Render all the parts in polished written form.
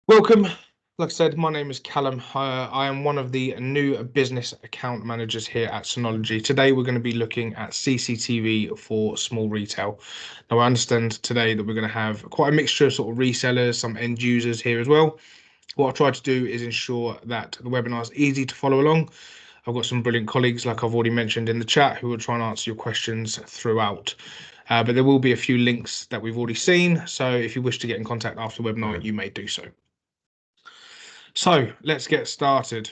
Welcome. Like I said, my name is Callum. I am one of the new business account managers here at Synology. Today, we're going to be looking at CCTV for small retail. Now, I understand today that we're going to have quite a mixture of sort of resellers, some end users here as well. What I try to do is ensure that the webinar is easy to follow along. I've got some brilliant colleagues, like I've already mentioned in the chat, who will try and answer your questions throughout. But there will be a few links that we've already seen. So if you wish to get in contact after the webinar, you may do so. So let's get started.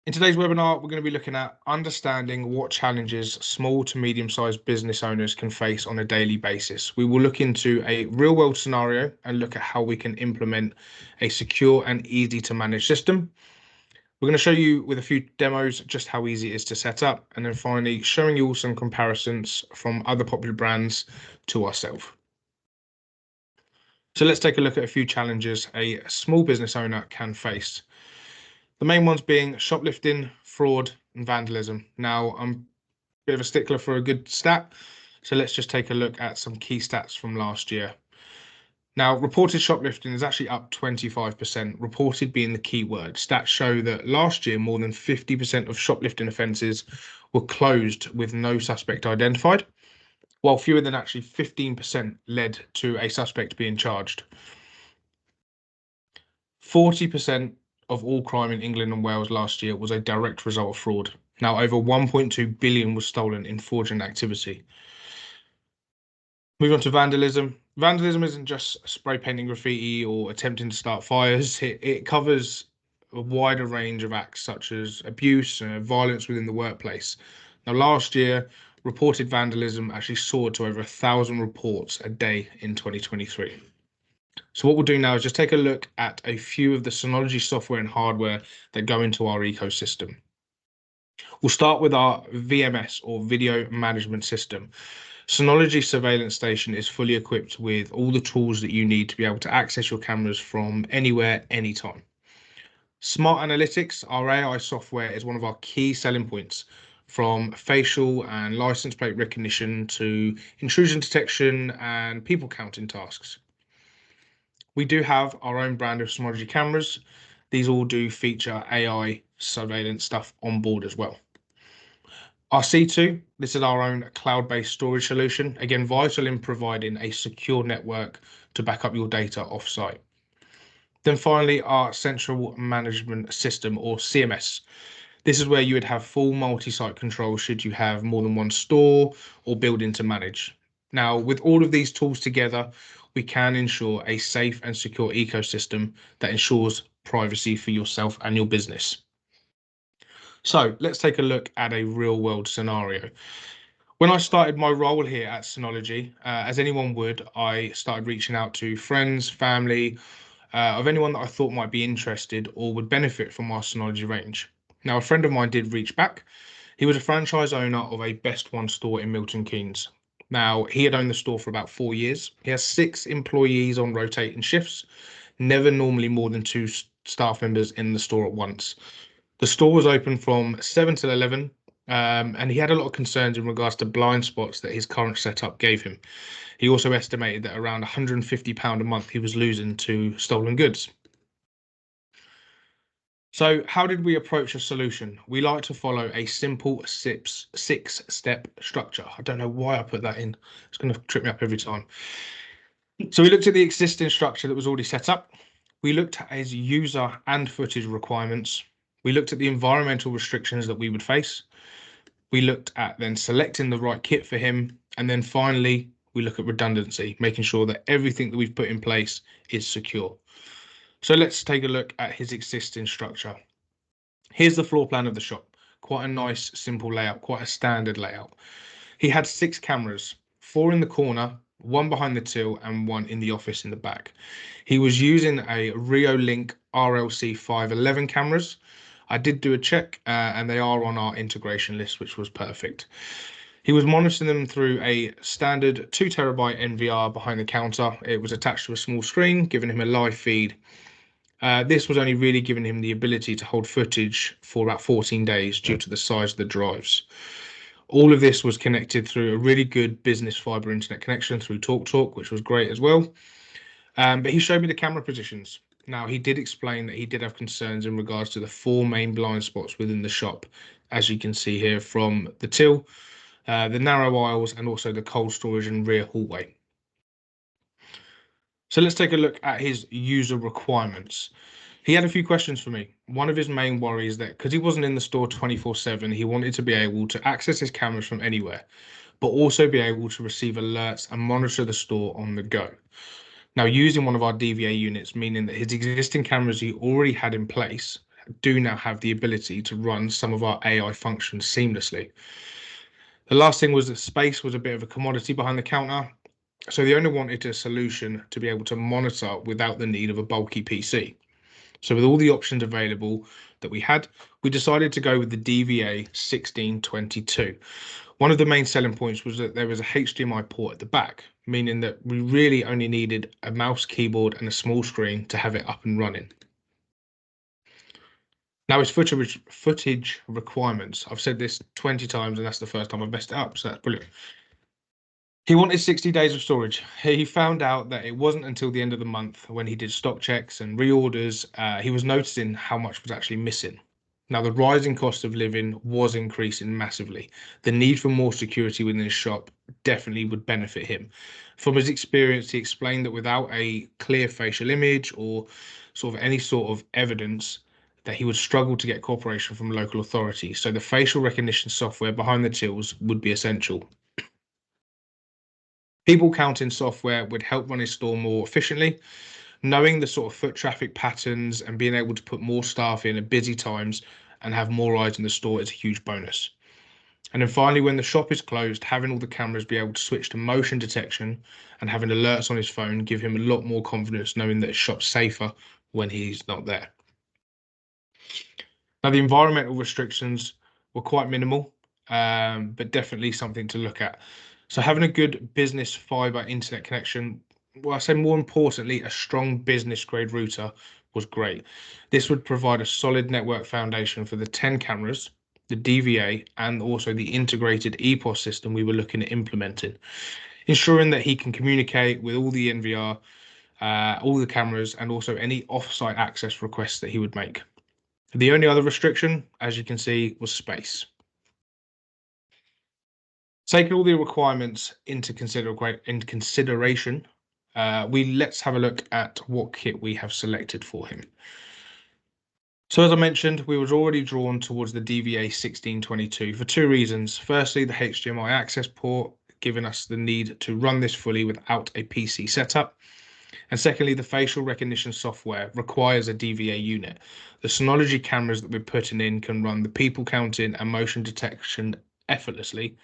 In today's webinar, we're going to be looking at understanding what challenges small to medium-sized business owners can face on a daily basis. We will look into a real-world scenario and look at how we can implement a secure and easy to manage system. We're going to show you with a few demos just how easy it is to set up, and then finally showing you all some comparisons from other popular brands to ourselves. So let's take a look at a few challenges a small business owner can face. The main ones being shoplifting, fraud, and vandalism. Now, I'm a bit of a stickler for a good stat, so let's just take a look at some key stats from last year. Now, reported shoplifting is actually up 25%, reported being the key word. Stats show that last year, more than 50% of shoplifting offences were closed with no suspect identified, while fewer than actually 15% led to a suspect being charged. 40% of all crime in England and Wales last year was a direct result of fraud. Now, over 1.2 billion was stolen in fraudulent activity. Moving on to vandalism. Vandalism isn't just spray painting graffiti or attempting to start fires. It covers a wider range of acts such as abuse and violence within the workplace. Now, last year, reported vandalism actually soared to over 1,000 reports a day in 2023. So what we'll do now is just take a look at a few of the Synology software and hardware that go into our ecosystem. We'll start with our VMS or video management system. Synology Surveillance Station is fully equipped with all the tools that you need to be able to access your cameras from anywhere, anytime. Smart Analytics, our AI software, is one of our key selling points, from facial and license plate recognition to intrusion detection and people counting tasks. We do have our own brand of Synology cameras. These all do feature AI surveillance stuff on board as well. Our C2, this is our own cloud-based storage solution, again vital in providing a secure network to back up your data off-site. Then finally, our central management system or CMS. This is where you would have full multi-site control should you have more than one store or building to manage. Now, with all of these tools together, we can ensure a safe and secure ecosystem that ensures privacy for yourself and your business. So let's take a look at a real world scenario. When I started my role here at Synology, as anyone would, I started reaching out to friends, family, of anyone that I thought might be interested or would benefit from our Synology range. Now, a friend of mine did reach back. He was a franchise owner of a Best One store in Milton Keynes. Now, he had owned the store for about 4 years. He has 6 employees on rotating shifts, never normally more than 2 staff members in the store at once. The store was open from 7 till 11, and he had a lot of concerns in regards to blind spots that his current setup gave him. He also estimated that around £150 a month he was losing to stolen goods. So how did we approach a solution? We like to follow a simple 6-step structure. I don't know why I put that in. It's going to trip me up every time. So we looked at the existing structure that was already set up. We looked at his user and footage requirements. We looked at the environmental restrictions that we would face. We looked at then selecting the right kit for him. And then finally, we look at redundancy, making sure that everything that we've put in place is secure. So let's take a look at his existing structure. Here's the floor plan of the shop. Quite a nice, simple layout, quite a standard layout. He had 6 cameras, 4 in the corner, 1 behind the till, and 1 in the office in the back. He was using a Reolink RLC 511 cameras. I did do a check, and they are on our integration list, which was perfect. He was monitoring them through a standard 2 terabyte NVR behind the counter. It was attached to a small screen, giving him a live feed. This was only really giving him the ability to hold footage for about 14 days due to the size of the drives. All of this was connected through a really good business fiber internet connection through TalkTalk, which was great as well. But he showed me the camera positions. Now, he did explain that he did have concerns in regards to the four main blind spots within the shop, as you can see here from the till, the narrow aisles, and also the cold storage and rear hallway. So let's take a look at his user requirements. He had a few questions for me. One of his main worries that because he wasn't in the store 24/7, he wanted to be able to access his cameras from anywhere, but also be able to receive alerts and monitor the store on the go. Now, using one of our DVA units, meaning that his existing cameras he already had in place do now have the ability to run some of our AI functions seamlessly. The last thing was that space was a bit of a commodity behind the counter, so the owner wanted a solution to be able to monitor without the need of a bulky PC. So with all the options available that we had, we decided to go with the DVA 1622. One of the main selling points was that there was a HDMI port at the back, meaning that we really only needed a mouse, keyboard, and a small screen to have it up and running. Now, his footage requirements. I've said this 20 times, and that's the first time I've messed it up, so that's brilliant. He wanted 60 days of storage. He found out that it wasn't until the end of the month when he did stock checks and reorders, he was noticing how much was actually missing. Now, the rising cost of living was increasing massively. The need for more security within his shop definitely would benefit him. From his experience, he explained that without a clear facial image or sort of any sort of evidence, that he would struggle to get cooperation from local authorities. So the facial recognition software behind the tills would be essential. People counting software would help run his store more efficiently. Knowing the sort of foot traffic patterns and being able to put more staff in at busy times and have more eyes in the store is a huge bonus. And then finally, when the shop is closed, having all the cameras be able to switch to motion detection and having alerts on his phone give him a lot more confidence knowing that his shop's safer when he's not there. Now, the environmental restrictions were quite minimal, but definitely something to look at. So having a good business fiber internet connection, well, I say more importantly, a strong business grade router was great. This would provide a solid network foundation for the 10 cameras, the DVA, and also the integrated EPOS system we were looking at implementing, ensuring that he can communicate with all the NVR, all the cameras, and also any offsite access requests that he would make. The only other restriction, as you can see, was space. Taking all the requirements into consideration, let's have a look at what kit we have selected for him. So as I mentioned, we was already drawn towards the DVA 1622 for two reasons. Firstly, the HDMI access port, giving us the need to run this fully without a PC setup. And secondly, the facial recognition software requires a DVA unit. The Synology cameras that we're putting in can run the people counting and motion detection effortlessly.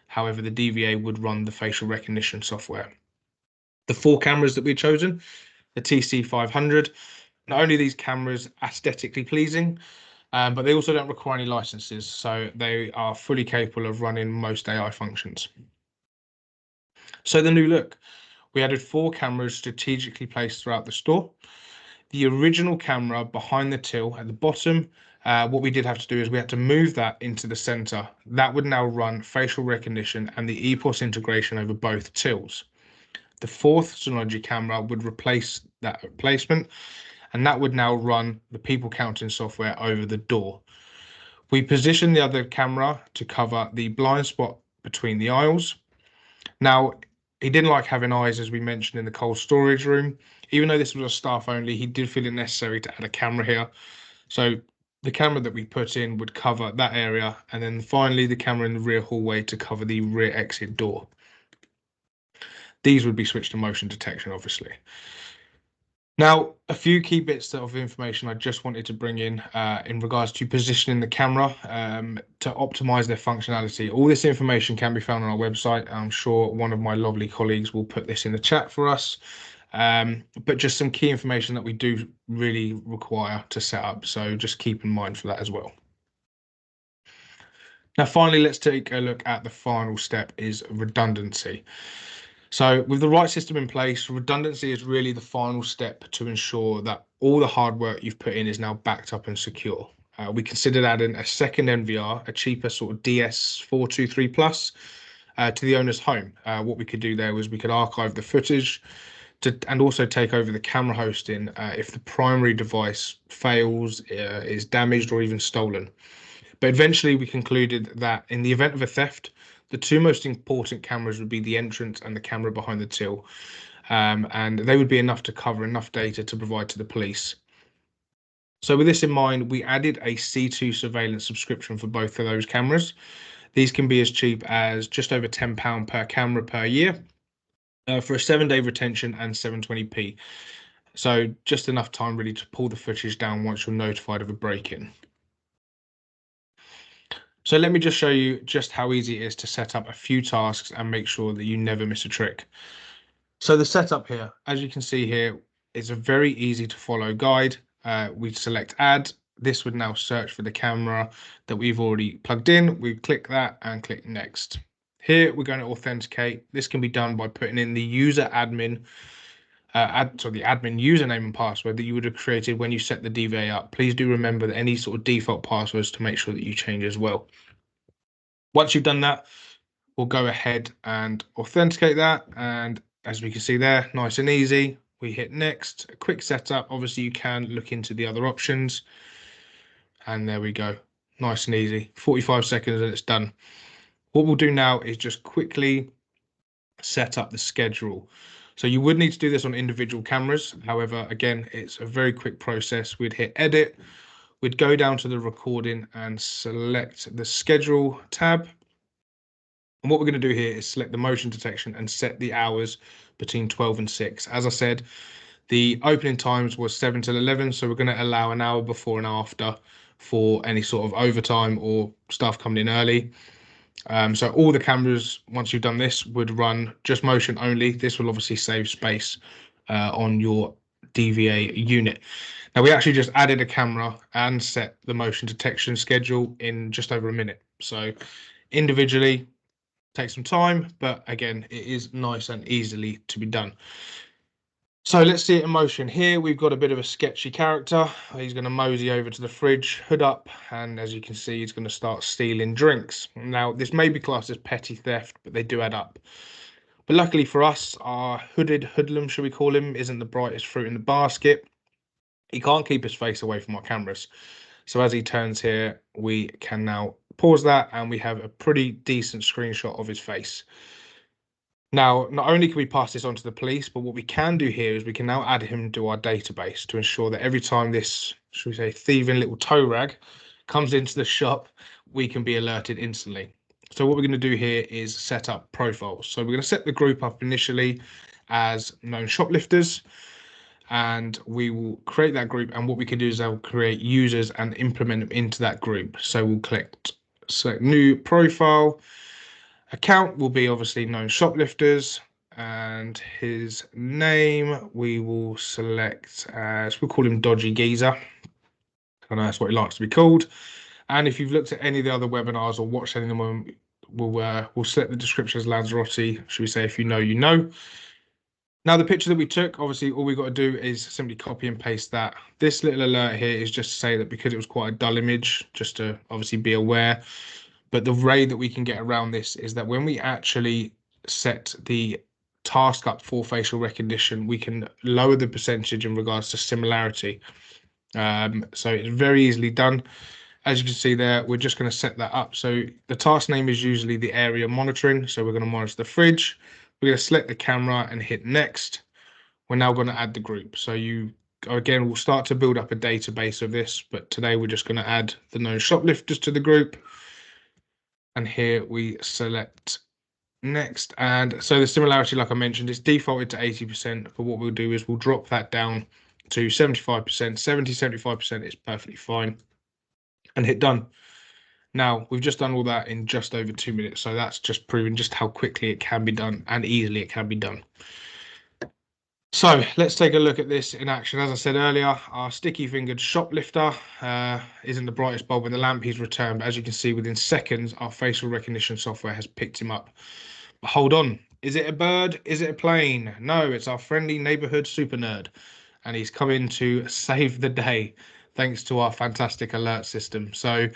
However, the DVA would run the facial recognition software. The four cameras that we've chosen, the TC500, not only are these cameras aesthetically pleasing, but they also don't require any licenses, so they are fully capable of running most AI functions. So the new look. We added four cameras strategically placed throughout the store. The original camera behind the till at the bottom, what we did have to do is we had to move that into the center. That would now run facial recognition and the EPOS integration over both tills. The fourth Synology camera would replace that placement, and that would now run the people counting software over the door. We positioned the other camera to cover the blind spot between the aisles. Now, he didn't like having eyes, as we mentioned, in the cold storage room. Even though this was a staff only, he did feel it necessary to add a camera here. So the camera that we put in would cover that area, and then finally the camera in the rear hallway to cover the rear exit door. These would be switched to motion detection, obviously. Now, a few key bits of information I just wanted to bring in regards to positioning the camera to optimize their functionality. All this information can be found on our website. I'm sure one of my lovely colleagues will put this in the chat for us. But just some key information that we do really require to set up. So just keep in mind for that as well. Now, finally, let's take a look at the final step is redundancy. So with the right system in place, redundancy is really the final step to ensure that all the hard work you've put in is now backed up and secure. We considered adding a second NVR, a cheaper sort of DS423 Plus, to the owner's home. What we could do there was we could archive the footage, and also take over the camera hosting if the primary device fails, is damaged, or even stolen. But eventually, we concluded that in the event of a theft, the two most important cameras would be the entrance and the camera behind the till, and they would be enough to cover enough data to provide to the police. So with this in mind, we added a C2 surveillance subscription for both of those cameras. These can be as cheap as just over £10 per camera per year, for a 7-day retention and 720p. So just enough time really to pull the footage down once you're notified of a break-in. So let me just show you just how easy it is to set up a few tasks and make sure that you never miss a trick. So the setup here, as you can see here, is a very easy to follow guide. We select add. This would now search for the camera that we've already plugged in. We click that and click next. Here we're going to authenticate. This can be done by putting in the user admin, the admin username and password that you would have created when you set the DVA up. Please do remember that any sort of default passwords to make sure that you change as well. Once you've done that, we'll go ahead and authenticate that. And as we can see there, nice and easy. We hit next, a quick setup. Obviously, you can look into the other options. And there we go. Nice and easy. 45 seconds and it's done. What we'll do now is just quickly set up the schedule. So you would need to do this on individual cameras. However, again, it's a very quick process. We'd hit edit. We'd go down to the recording and select the schedule tab. And what we're going to do here is select the motion detection and set the hours between 12 and 6. As I said, the opening times was 7 till 11, so we're going to allow an hour before and after for any sort of overtime or staff coming in early. So all the cameras, once you've done this, would run just motion only. This will obviously save space on your DVA unit. Now, we actually just added a camera and set the motion detection schedule in just over a minute. So individually, take some time, but again, it is nice and easily to be done. So let's see it in motion. Here we've got a bit of a sketchy character. He's going to mosey over to the fridge, hood up, and as you can see, he's going to start stealing drinks. Now, this may be classed as petty theft, but they do add up. But luckily for us, our hooded hoodlum, shall we call him, isn't the brightest fruit in the basket. He can't keep his face away from our cameras. So as he turns here, we can now pause that and we have a pretty decent screenshot of his face. Now, not only can we pass this on to the police, but what we can do here is we can now add him to our database to ensure that every time this, should we say, thieving little tow rag comes into the shop, we can be alerted instantly. So what we're going to do here is set up profiles. So we're going to set the group up initially as known shoplifters, and we will create that group. And what we can do is I'll create users and implement them into that group. So we'll click select new profile. Account will be obviously known shoplifters, and his name we will select as, we'll call him Dodgy Geezer. I know that's what he likes to be called. And if you've looked at any of the other webinars or watched any of them, we'll select the description as Lanzarote. Should we say, if you know, you know. Now, the picture that we took, obviously, all we've got to do is simply copy and paste that. This little alert here is just to say that because it was quite a dull image, just to obviously be aware. But the way that we can get around this is that when we actually set the task up for facial recognition, we can lower the percentage in regards to similarity. So it's very easily done. As you can see there, we're just going to set that up. So the task name is usually the area monitoring. So we're going to monitor the fridge. We're going to select the camera and hit next. We're now going to add the group. So we'll start to build up a database of this, but today we're just going to add the known shoplifters to the group. And here we select next. And so the similarity, like I mentioned, is defaulted to 80%. But what we'll do is we'll drop that down to 75%. 75% is perfectly fine. And hit done. Now, we've just done all that in just over 2 minutes. So that's just proving just how quickly it can be done and easily it can be done. So let's take a look at this in action. As I said earlier, our sticky-fingered shoplifter isn't the brightest bulb in the lamp. He's returned, but as you can see, within seconds, our facial recognition software has picked him up. But hold on, is it a bird? Is it a plane? No, it's our friendly neighborhood super nerd, and he's come in to save the day thanks to our fantastic alert system. So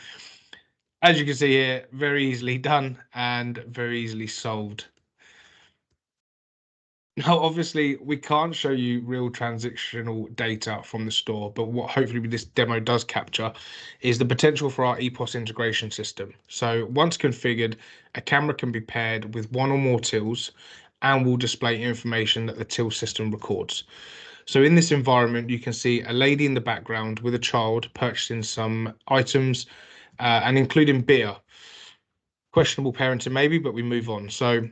as you can see here, very easily done and very easily solved. Now, obviously, we can't show you real transactional data from the store, but what hopefully this demo does capture is the potential for our EPOS integration system. So once configured, a camera can be paired with one or more tills and will display information that the till system records. So in this environment, you can see a lady in the background with a child purchasing some items and including beer. Questionable parenting maybe, but we move on. So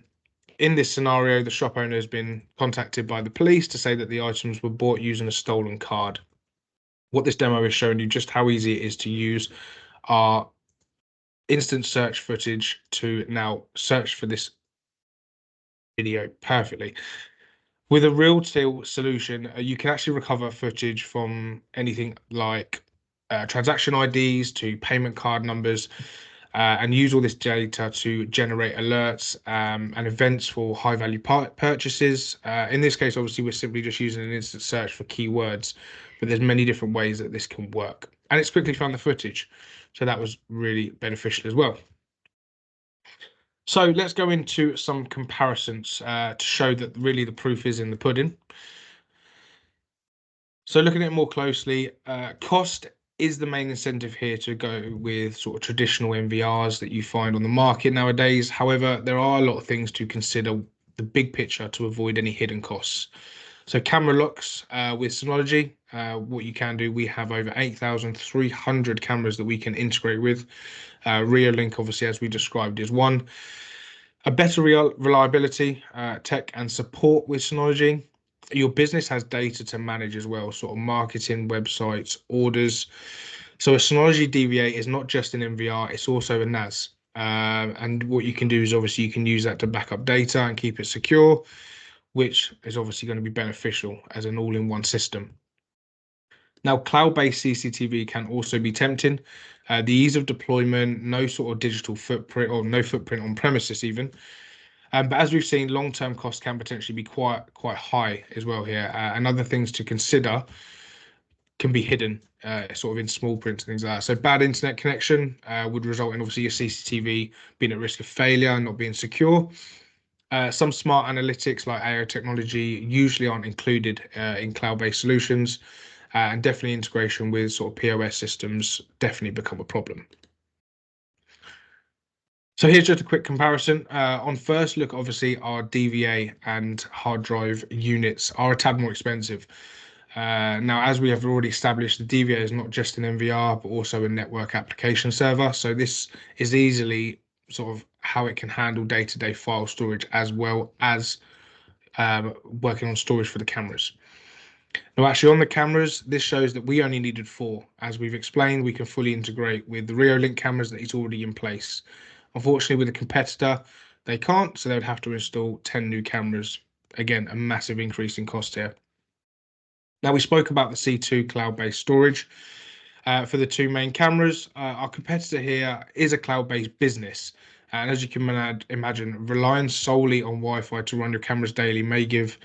in this scenario, the shop owner has been contacted by the police to say that the items were bought using a stolen card. What this demo is showing you just how easy it is to use our instant search footage to now search for this video perfectly. With a real till solution, you can actually recover footage from anything like transaction IDs to payment card numbers, and use all this data to generate alerts and events for high value purchases. In this case, obviously, we're simply just using an instant search for keywords, but there's many different ways that this can work. And it's quickly found the footage. So that was really beneficial as well. So let's go into some comparisons to show that really the proof is in the pudding. So looking at it more closely, cost is the main incentive here to go with sort of traditional NVRs that you find on the market nowadays. However, there are a lot of things to consider the big picture to avoid any hidden costs. So camera locks with Synology, what you can do, we have over 8,300 cameras that we can integrate with. Reolink, obviously, as we described, is one. A better reliability, tech and support with Synology. Your business has data to manage as well, sort of marketing, websites, orders. So a Synology DVA is not just an NVR, it's also a NAS. And what you can do is obviously you can use that to back up data and keep it secure, which is obviously going to be beneficial as an all-in-one system. Now, cloud-based CCTV can also be tempting. The ease of deployment, no sort of digital footprint or no footprint on premises even. But as we've seen, long-term costs can potentially be quite high as well here. And other things to consider can be hidden, sort of in small print and things like that. So bad internet connection would result in obviously your CCTV being at risk of failure and not being secure. Some smart analytics like AI technology usually aren't included in cloud-based solutions, and definitely integration with sort of POS systems definitely become a problem. So here's just a quick comparison. On first look, obviously our DVA and hard drive units are a tad more expensive. Now, as we have already established, the DVA is not just an NVR, but also a network application server. So this is easily sort of how it can handle day-to-day file storage as well as working on storage for the cameras. Now, actually, on the cameras, this shows that we only needed 4. As we've explained, we can fully integrate with the Reolink cameras that is already in place. Unfortunately, with a competitor, they can't, so they would have to install 10 new cameras. Again, a massive increase in cost here. Now, we spoke about the C2 cloud-based storage. For the 2 main cameras, our competitor here is a cloud-based business. And as you can imagine, relying solely on Wi-Fi to run your cameras daily may give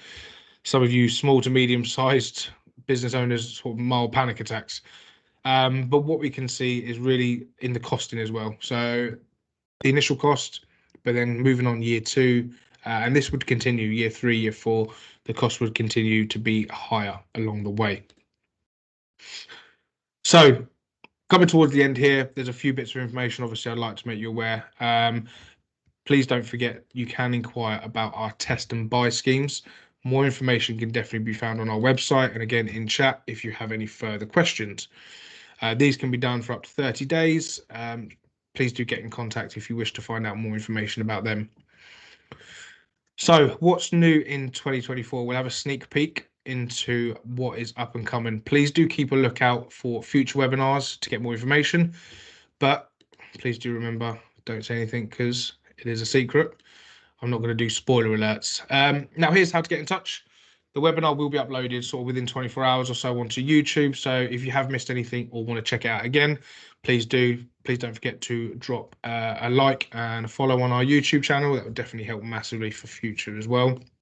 some of you small to medium-sized business owners sort of mild panic attacks. But what we can see is really in the costing as well. So the initial cost, but then moving on year 2, and this would continue year 3, year 4, the cost would continue to be higher along the way. So coming towards the end here, there's a few bits of information obviously I'd like to make you aware. Please don't forget you can inquire about our test and buy schemes. More information can definitely be found on our website and again in chat if you have any further questions. These can be done for up to 30 days. Please do get in contact if you wish to find out more information about them. So what's new in 2024? We'll have a sneak peek into what is up and coming. Please do keep a lookout for future webinars to get more information, but please do remember, don't say anything because it is a secret. I'm not going to do spoiler alerts. Now here's how to get in touch. The webinar will be uploaded sort of within 24 hours or so onto YouTube. So if you have missed anything or want to check it out again, please do. Please don't forget to drop a like and a follow on our YouTube channel. That would definitely help massively for future as well.